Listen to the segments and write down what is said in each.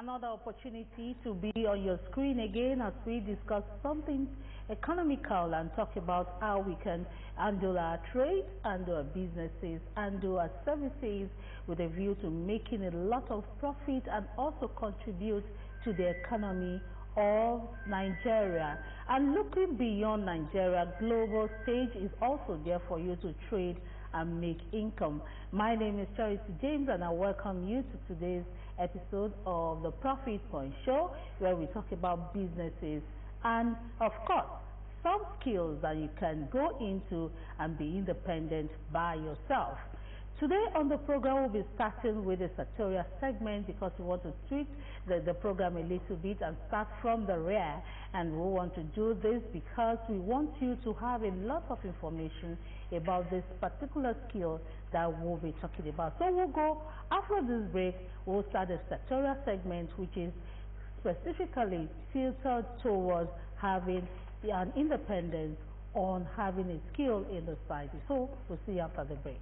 another opportunity to be on your screen again as we discuss something economical and talk about how we can handle our trade, handle our businesses, handle our services with a view to making a lot of profit and also contribute to the economy of Nigeria. And looking beyond Nigeria, global stage is also there for you to trade and make income. My name is Charity James and I welcome you to today's episode of the Profit Point Show, where we talk about businesses and of course some skills that you can go into and be independent by yourself. Today on the program we'll be starting with a sartorial segment because we want to tweak the program a little bit and start from the rear, and we want to do this because we want you to have a lot of information about this particular skill that we'll be talking about. So we'll go after this break, we'll start a sartorial segment which is specifically filtered towards having an independence on having a skill in the society. So we'll see you after the break.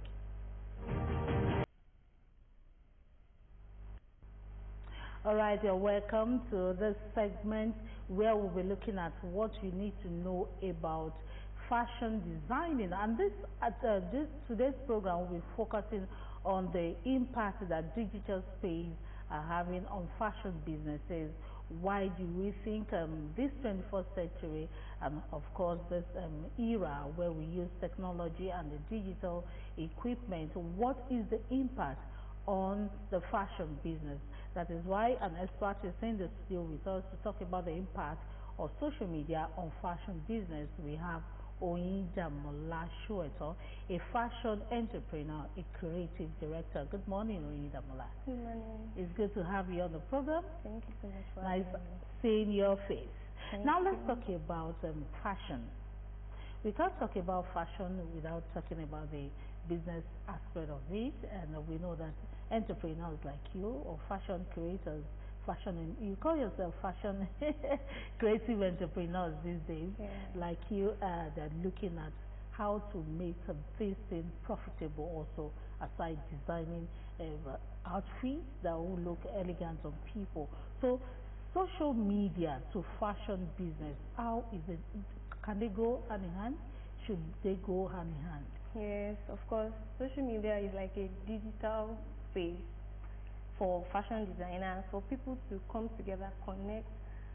Alright, you're welcome to this segment where we'll be looking at what you need to know about fashion designing, and today's program will be focusing on the impact that digital space are having on fashion businesses. Why do we think this 21st century and of course this era where we use technology and the digital equipment, what is the impact on the fashion business? That is why an expert is in the studio with us to talk about the impact of social media on fashion business. We have Oyidamola Shueto, a fashion entrepreneur, a creative director. Good morning, Oyidamola. Good morning. It's good to have you on the program. Thank you so much for nice having me. seeing your face. Now let's you. talk about fashion. We can't talk about fashion without talking about the business aspect of it, and we know that entrepreneurs like you or fashion creators, you call yourself fashion creative entrepreneurs these days, like you, they're looking at how to make this thing profitable also, aside designing outfits that will look elegant on people. So social media to fashion business, how is it? Can they go hand in hand? Should they go hand in hand? Yes, of course. Social media is like a digital space for fashion designers, for people to come together, connect,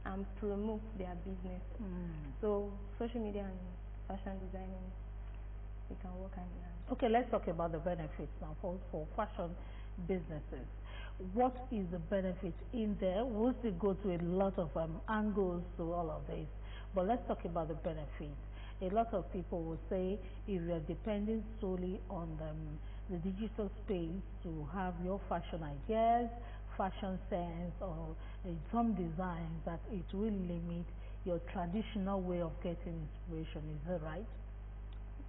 and promote their business. So social media and fashion designing, they can work hand in hand. Okay, let's talk about the benefits now for fashion businesses. What is the benefit in there? We'll still go to a lot of angles to all of this, but let's talk about the benefits. A lot of people will say if you're depending solely on the digital space to have your fashion ideas, fashion sense, or some designs, that it will limit your traditional way of getting inspiration. Is that right?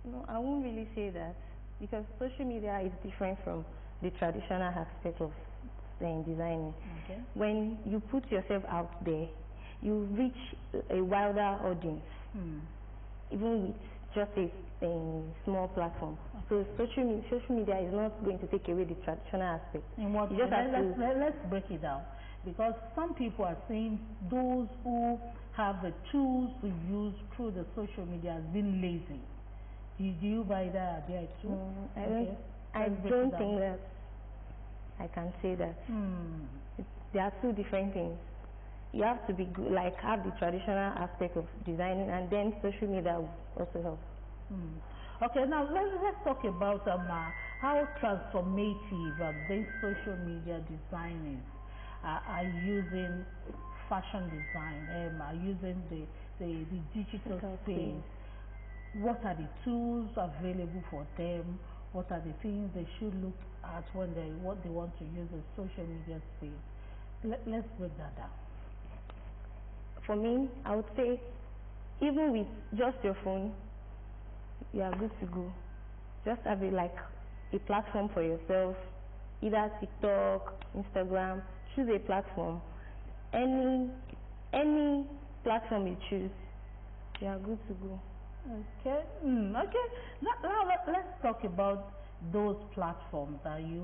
No, I won't really say that, because social media is different from the traditional aspect of designing. Okay. When you put yourself out there, you reach a wider audience. Even with just a small platform. So social media is not going to take away the traditional aspect. Let's break it down, because some people are saying those who have the tools to use through the social media has been lazy. Do you buy that idea too? I don't think that I can say that. There are two different things. You have to be good, like have the traditional aspect of designing, and then social media will also help. Okay, now let's talk about how transformative this social media designers are using fashion design, are using the digital space. What are the tools available for them? What are the things they should look at when they want to use the social media space? Let's break that down. For me, I would say even with just your phone, you are good to go. Just have a platform for yourself, either TikTok, Instagram. Choose a platform. Any platform you choose, you are good to go. Okay. Okay. Now let's talk about those platforms that you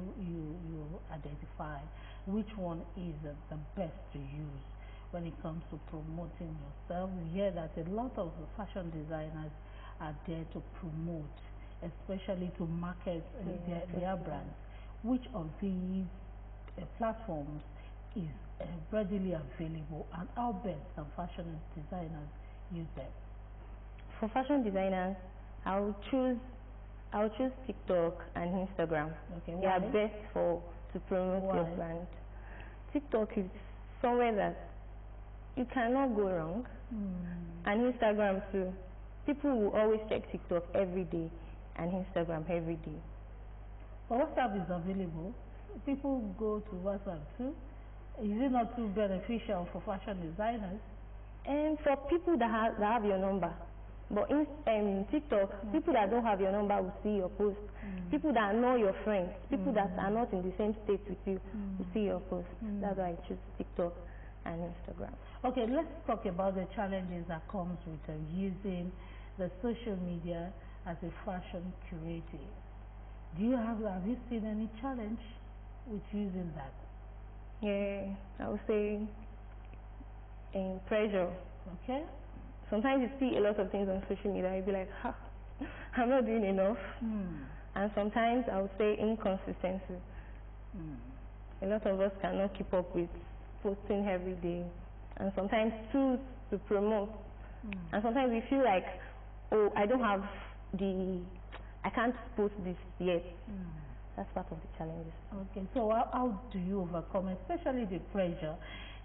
identify. which one is the best to use when it comes to promoting yourself? We hear that a lot of fashion designers are there to promote, especially to market their brands. Which of these platforms is readily available, and how best can fashion designers use them? For fashion designers, I'll choose TikTok and Instagram. Okay, they are best to promote your brand. TikTok is somewhere that you cannot go wrong, and Instagram too. People will always check TikTok every day and Instagram every day. But WhatsApp is available. People go to WhatsApp too. Is it not too beneficial for fashion designers? And for people that have your number. But in TikTok, people that don't have your number will see your post. People that know your friends, people that are not in the same state with you will see your post. That's why I choose TikTok and Instagram. Okay, let's talk about the challenges that comes with using the social media as a fashion creative. Have you seen any challenge with using that? Yeah, I would say pressure. Okay. Sometimes you see a lot of things on social media, you'll be like, I'm not doing enough. And sometimes I would say inconsistency. A lot of us cannot keep up with posting every day, and sometimes tools to promote. And sometimes we feel like, oh, I can't post this yet. That's part of the challenges. Okay, so how do you overcome, especially the pressure?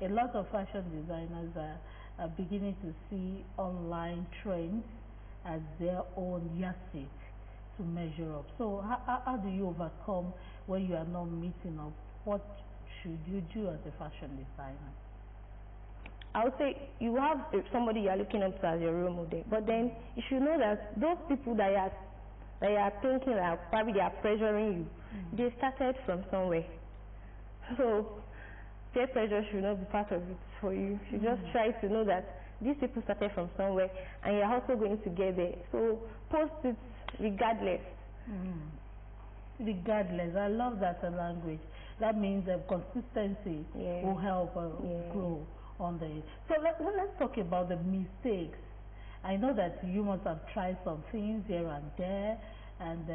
A lot of fashion designers are beginning to see online trends as their own yardstick to measure up. So how do you overcome when you are not meeting up? What should you do as a fashion designer? I would say you have somebody you are looking up to as your role model, but then you should know that those people that you are thinking like probably they are pressuring you, they started from somewhere. So peer pressure should not be part of it for you. You should just try to know that these people started from somewhere and you're also going to get there. So post it regardless. Regardless, I love that language. That means that consistency will help grow on the. So let's talk about the mistakes. I know that you must have tried some things here and there, and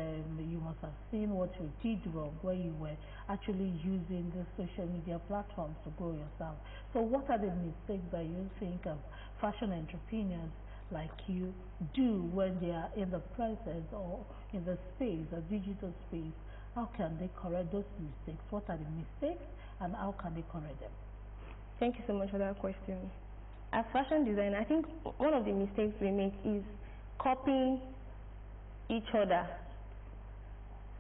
you must have seen what you did wrong when you were actually using the social media platforms to grow yourself. So what are the mistakes that you think of fashion entrepreneurs like you do when they are in the presence or in the space, the digital space? How can they correct those mistakes? What are the mistakes and how can they correct them? Thank you so much for that question. As fashion designer, I think one of the mistakes we make is copying each other.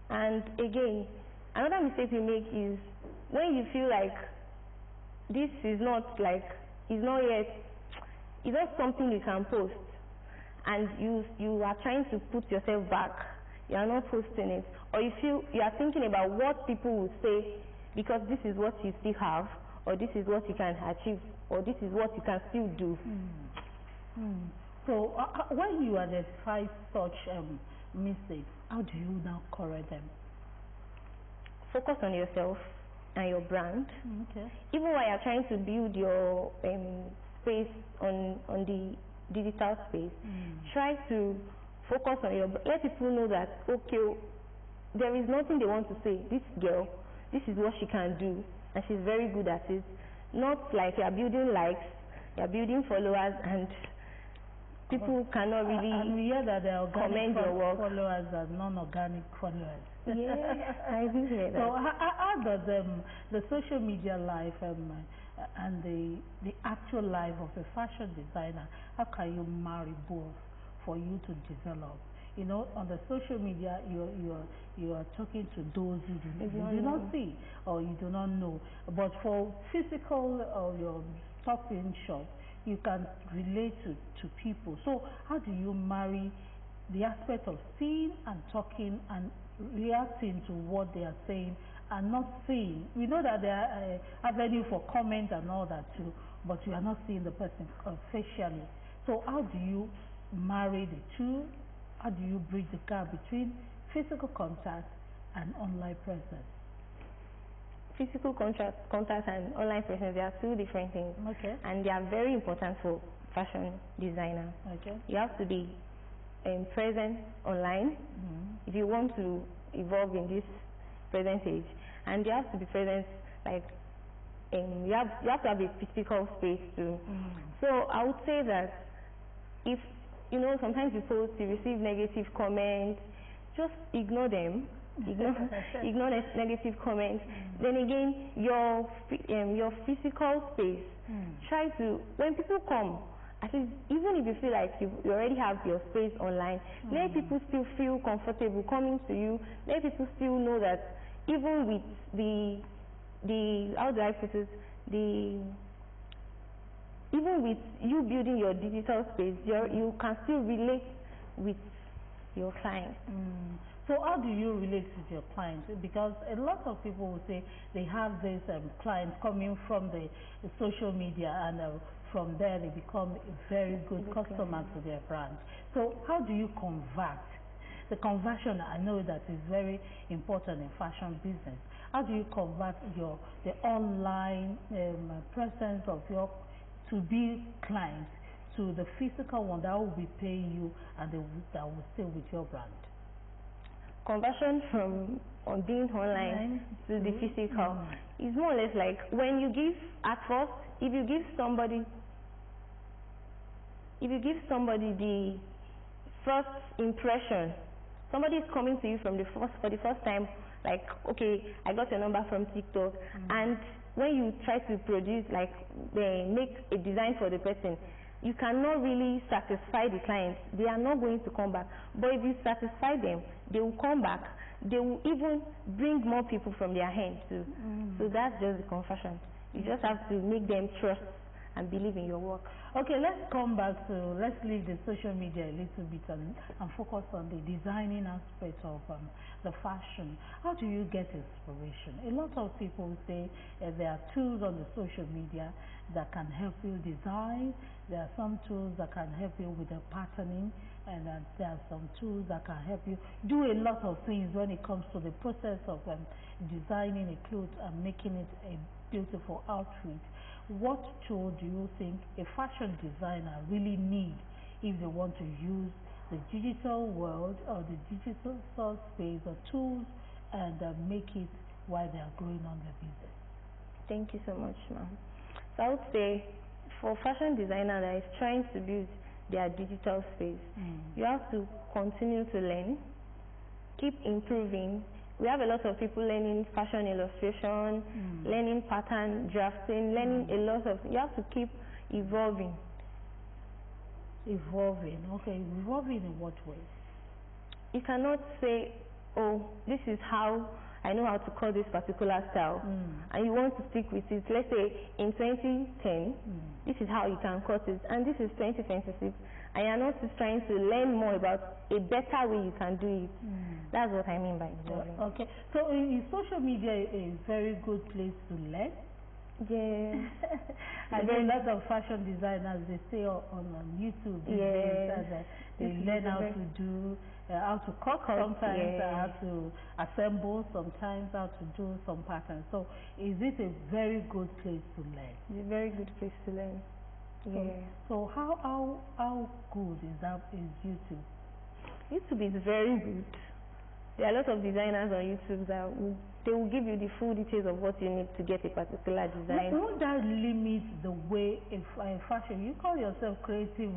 And again, another mistake we make is when you feel like this is not something you can post, and you are trying to put yourself back, you are not posting it, or you feel you are thinking about what people will say because this is what you still have, or this is what you can achieve, or this is what you can still do. So when you identify such mistakes, how do you now correct them? Focus on yourself and your brand. Okay. Even while you're trying to build your space on the digital space, try to focus on let people know that, okay, there is nothing they want to say. This girl, this is what she can do, and she's very good at it. Not like you are building likes, you are building followers, and people cannot really and we hear that the organic comment your work. Followers are non-organic followers. Yeah, I do hear that. So how does the social media life and the actual life of a fashion designer, how can you marry both for you to develop? You know, on the social media, you are talking to those you do not see or you do not know. But for physical or your stopping shop, you can relate to people. So how do you marry the aspect of seeing and talking and reacting to what they are saying and not seeing? We know that there are avenue for comment and all that too, but you are not seeing the person facially. So how do you marry the two? How do you bridge the gap between physical contact and online presence? physical contact and online presence, they are two different things. Okay. And they are very important for fashion designer. Okay. You have to be present online if you want to evolve in this present age, and you have to be present like you have to have a physical space too. So I would say that if sometimes you post, you receive negative comments, just ignore them. Ignore the negative comments. Then again, your physical space. Try to, when people come, at least even if you feel like you already have your space online, let people still feel comfortable coming to you. Let people still know that even with the how do I put it, even with you building your digital space, you can still relate with your clients. So how do you relate with your clients? Because a lot of people will say they have these clients coming from the social media, and from there they become a very good customer to their brand. So how do you convert? The conversion, I know that is very important in fashion business. How do you convert the online presence of your to-be clients to the physical one that will be paying you and that will stay with your brand? Conversion from being online to the physical is more or less like when you give at first, if you give somebody the first impression, somebody is coming to you for the first time, like, okay, I got your number from TikTok, and when you try to produce, like, make a design for the person, you cannot really satisfy the client. They are not going to come back. But if you satisfy them, they will come back. They will even bring more people from their hand too. So that's just the conversion. You just have to make them trust and believe in your work. Okay, let's leave the social media a little bit and focus on the designing aspect of the fashion. How do you get inspiration? A lot of people say there are tools on the social media that can help you design. There are some tools that can help you with the patterning, and there are some tools that can help you do a lot of things when it comes to the process of designing a cloth and making it a beautiful outfit. What tool do you think a fashion designer really needs if they want to use the digital world or the digital space or tools and make it while they are growing on their business? Thank you so much, ma'am. So I would say for fashion designer that is trying to build their digital space, you have to continue to learn, keep improving. We have a lot of people learning fashion illustration, learning pattern drafting, learning a lot of, you have to keep evolving. Evolving, okay. Evolving in what way? You cannot say, oh, this is how I know how to cut this particular style, and you want to stick with it. Let's say in 2010, this is how you can cut it, and this is 2026, and you're not just trying to learn more about a better way you can do it. That's what I mean by evolving. Okay, so is social media a very good place to learn? Yeah. I know a lot of fashion designers, they stay on YouTube these days, and they learn how to do, how to cut sometimes, how to assemble sometimes, how to do some patterns. So is it a very good place to learn? It's a very good place to learn. So how good is YouTube? YouTube is very good. There are a lot of designers on YouTube that they will give you the full details of what you need to get a particular design. Won't that limit the way fashion, you call yourself creative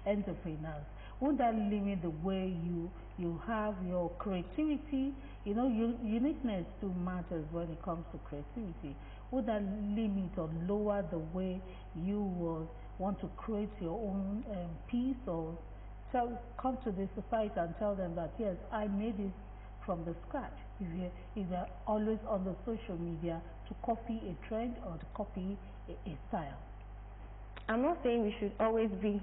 entrepreneurs, won't that limit the way you have your creativity? You know, uniqueness too matters when it comes to creativity. Would that limit or lower the way you will want to create your own piece, or come to the society and tell them that yes, I made it from the scratch? If they're always on the social media to copy a trend or to copy a style. I'm not saying we should always be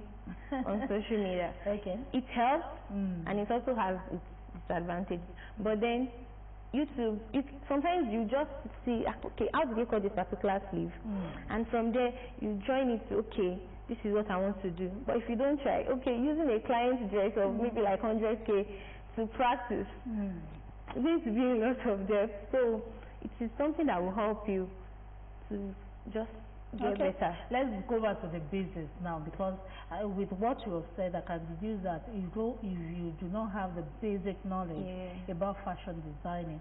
on social media. Okay. It helps, and it also has its disadvantages. But then YouTube, sometimes you just see, okay, how do you cut this particular sleeve? And from there, you join it to, okay, this is what I want to do. But if you don't try, okay, using a client's dress of maybe like 100K to practice, it's going to be a lot of depth. So it is something that will help you to just get better. Let's go back to the basics now, because with what you have said, I can deduce that if you do not have the basic knowledge about fashion designing,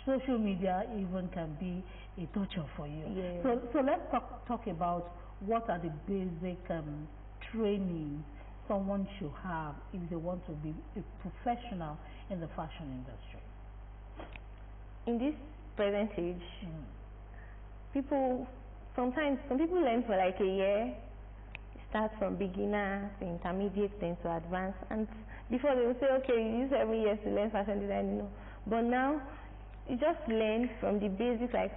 social media even can be a torture for you. So let's talk about what are the basic training someone should have if they want to be a professional in the fashion industry. In this present age, some people learn for like a year, start from beginner to intermediate, then to advanced, and before they will say, okay, you use 7 years to learn fashion design, But now, you just learn from the basics, like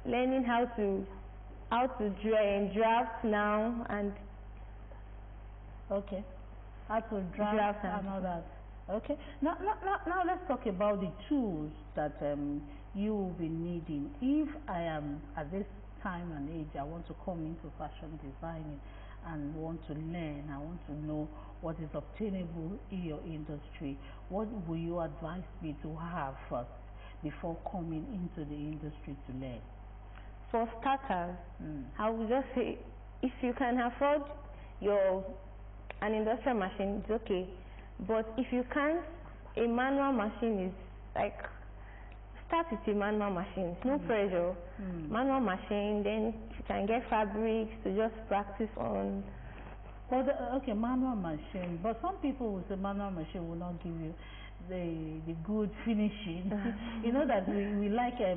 learning how to draft now, and how to draft and all that. Now let's talk about the tools that you will be needing. If I am at this time and age, I want to come into fashion designing and want to learn, I want to know what is obtainable in your industry, what will you advise me to have first before coming into the industry to learn? For starters, I would just say, if you can afford an industrial machine, it's okay. But if you can't, a manual machine is like, start with a manual machine, no pressure. Manual machine, then you can get fabrics to just practice on. Well, manual machine, but some people will say manual machine will not give you the good finishing. You know that we like a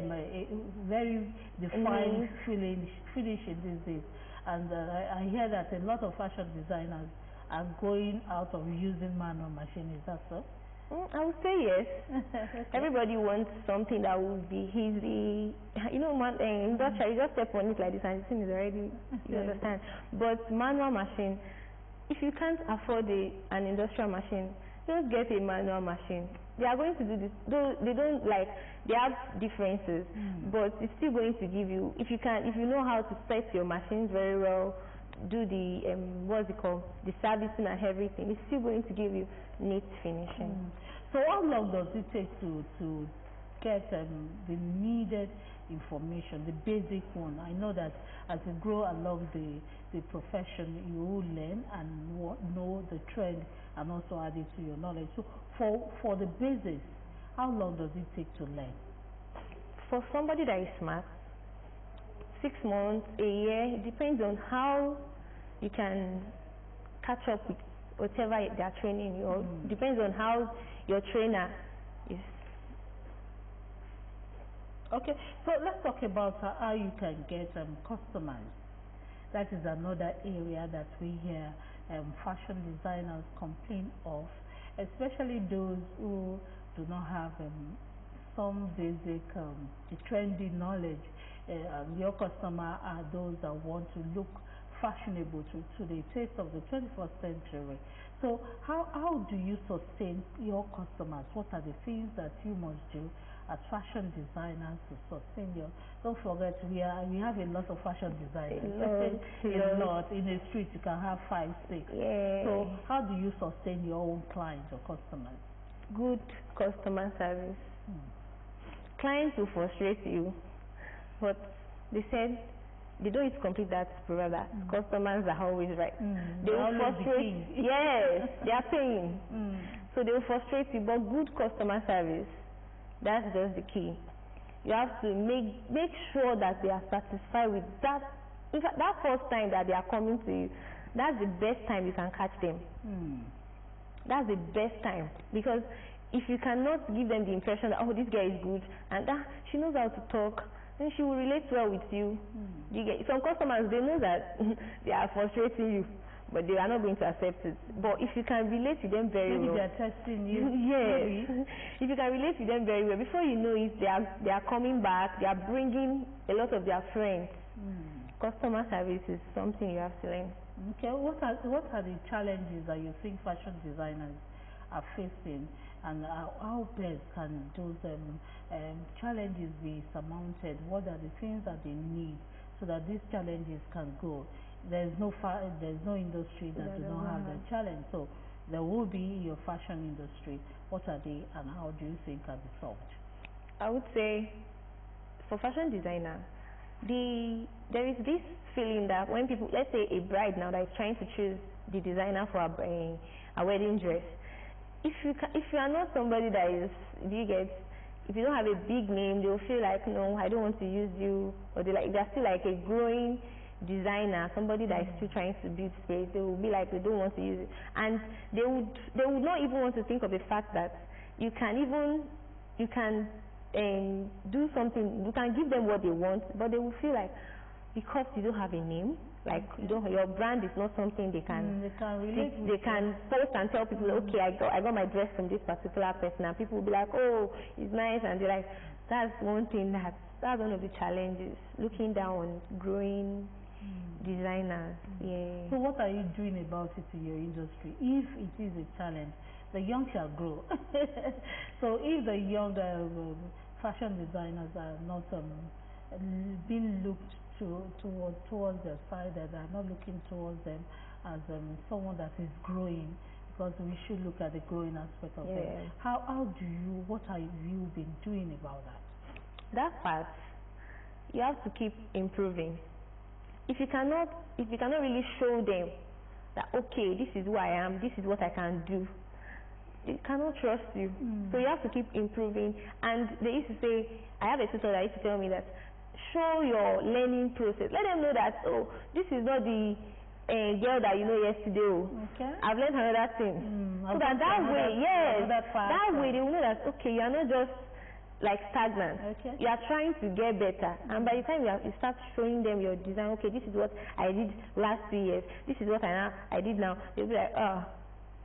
very defined finishing these days, and I hear that a lot of fashion designers are going out of using manual machine. Is that so? I would say yes. Everybody wants something that will be easy. Industrial, you just step on it like this and the thing is already, you understand. But manual machine, if you can't afford an industrial machine, just get a manual machine. They are going to do this. They have differences, but it's still going to give you, if you know how to set your machines very well, do the the servicing and everything, it's still going to give you neat finishing. So how long does it take to get the needed information, the basic one? I know that as you grow along the profession, you will learn and know the trend and also add it to your knowledge. So for the basics, how long does it take to learn? For somebody that is smart, 6 months, a year, it depends on how you can catch up with whatever they are training you. Depends on how your trainer is. Okay, so let's talk about how you can get customers. That is another area that we hear fashion designers complain of, especially those who do not have some basic trendy knowledge. Your customer are those that want to look fashionable to the taste of the 21st century. So how do you sustain your customers? What are the things that you must do as fashion designers to sustain your? Don't forget, we have a lot of fashion designers. A lot in the street. You can have 5, 6. So how do you sustain your own clients or customers? Good customer service. Clients will frustrate you, but they said they don't need to complete that proverb that customers are always right. They will frustrate. Yes, they are paying. So they will frustrate you, but good customer service, that's just the key. You have to make sure that they are satisfied with that. In fact, that first time that they are coming to you, that's the best time you can catch them. That's the best time, because if you cannot give them the impression that, oh, this girl is good and she knows how to talk, then she will relate well with you. Some customers, they know that they are frustrating you, but they are not going to accept it. But if you can relate to them very well, maybe they are testing you. Yes. If you can relate to them very well, before you know it, they are coming back. They are bringing a lot of their friends. Customer service is something you have to learn. Okay, what are the challenges that you think fashion designers are facing, and how best can those challenges be surmounted? What are the things that they need so that these challenges can go? There's no industry that do not have that challenge, so there will be your fashion industry. What are they, and how do you think can be solved? I would say for fashion designer, there is this feeling that when people, let's say a bride now that is trying to choose the designer for a wedding dress, if you are not somebody that is, do you get, if you don't have a big name, they will feel like, no, I don't want to use you, or they're still like a growing designer, somebody that is still trying to build space. They will be like, they don't want to use it, and they would not even want to think of the fact that you can do something, you can give them what they want, but they will feel like, because you don't have a name, like your brand is not something they can relate with, they can post and tell people, okay, I got my dress from this particular person, and people will be like, oh, it's nice, and they're like, that's one thing, that's one of the challenges, looking down on growing designers. Yeah. So what are you doing about it in your industry? If it is a challenge, the young shall grow. So if the young fashion designers are not being looked towards their side, that are not looking towards them as someone that is growing, because we should look at the growing aspect of them. What have you been doing about that? That part, you have to keep improving. If you cannot really show them that, okay, this is who I am, this is what I can do, they cannot trust you. So you have to keep improving. And they used to say, I have a tutor that used to tell me that, show your learning process. Let them know that, oh, this is not the girl that you know yesterday. Okay. I've learned another thing. So that way they will know that, okay, you are not just like stagnant. Okay. You are trying to get better. And by the time you start showing them your design, okay, this is what I did last 2 years, this is what I did now, they'll be like, oh,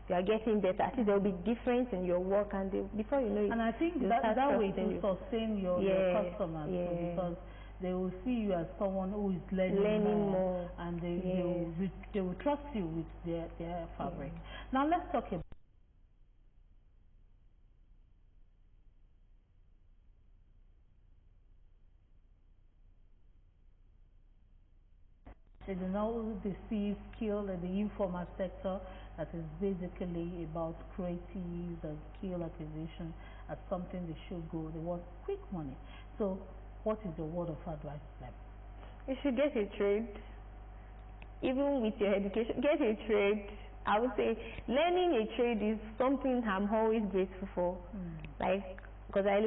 you are getting better. I think there will be difference in your work, and before you know it. And I think that way to sustain your customers, too, because they will see you as someone who is learning more, and they will trust you with their fabric. Now let's talk about the skill in the informal sector, that is basically about creatives and skill acquisition as something they should go. They want quick money. So what is your word of advice to them? You should get a trade. Even with your education, get a trade. I would say learning a trade is something I'm always grateful for. Like, because I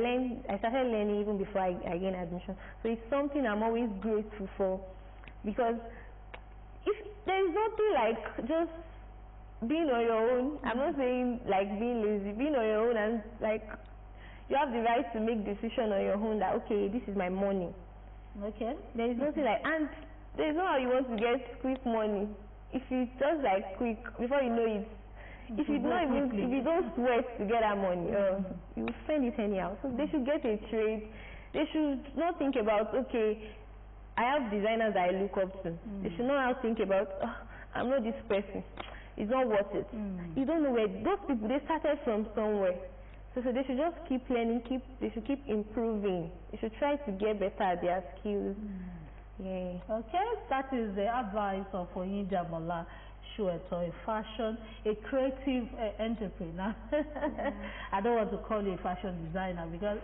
started learning even before I gained admission. So it's something I'm always grateful for, because if there is nothing like just being on your own. I'm not saying like being lazy, being on your own, and like you have the right to make decision on your own that, okay, this is my money. Okay. There is nothing like, and there is no how you want to get quick money. If it's just like quick, before you know it, if you don't sweat to get that money, you will spend it anyhow. So they should get a trade. They should not think about, okay, I have designers that I look up to. They should not think about, I'm not this person, it's not worth it. You don't know where those people, they started from somewhere. So they should just keep learning, they should keep improving. They should try to get better at their skills. Yeah. Okay, that is the advice of Oyindamola Shueto, a fashion, a creative entrepreneur. I don't want to call you a fashion designer, because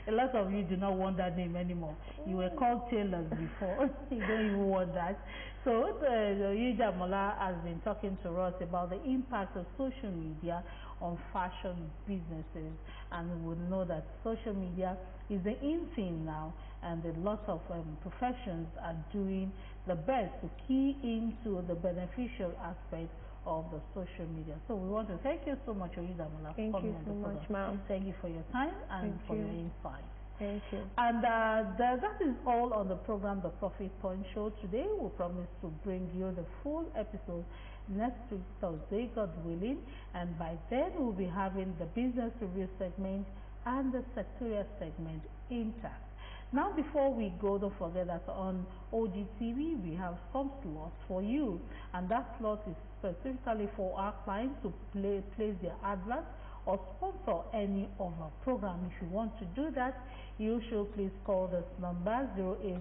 a lot of you do not want that name anymore. You were called tailors before. You don't even want that. So Oyindamola has been talking to us about the impact of social media on fashion businesses, and we know that social media is the in thing now, and a lot of professions are doing the best to key into the beneficial aspect of the social media. So we want to thank you so much, Oyindamola, for coming on the program. Thank you so much, ma'am. Thank you for your time and for your insight. Thank you. And that is all on the program, The Profit Point Show. Today we promise to bring you the full episode next week, Thursday, God willing, and by then we'll be having the business review segment and the sectorial segment intact. Now, before we go, don't forget that on OGTV we have some slots for you, and that slot is specifically for our clients to place their adverts or sponsor any of our program. If you want to do that, you should please call this number 08